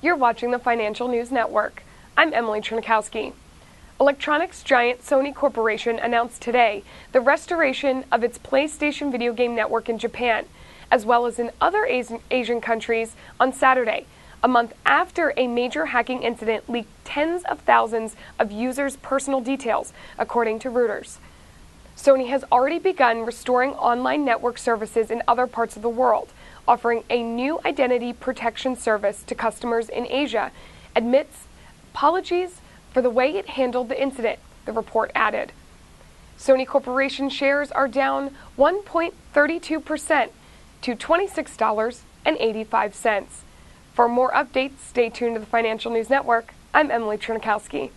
You're watching the Financial News Network. I'm Emily Chernikowski. Electronics giant Sony Corporation announced today the restoration of its PlayStation video game network in Japan, as well as in other Asian countries on Saturday, a month after a major hacking incident leaked tens of thousands of users' personal details, according to Reuters. Sony has already begun restoring online network services in other parts of the world, offering a new identity protection service to customers in Asia, amidst apologies for the way it handled the incident, the report added. Sony Corporation shares are down 1.32% to $26.85. For more updates, stay tuned to the Financial News Network. I'm Emily Chernikowski.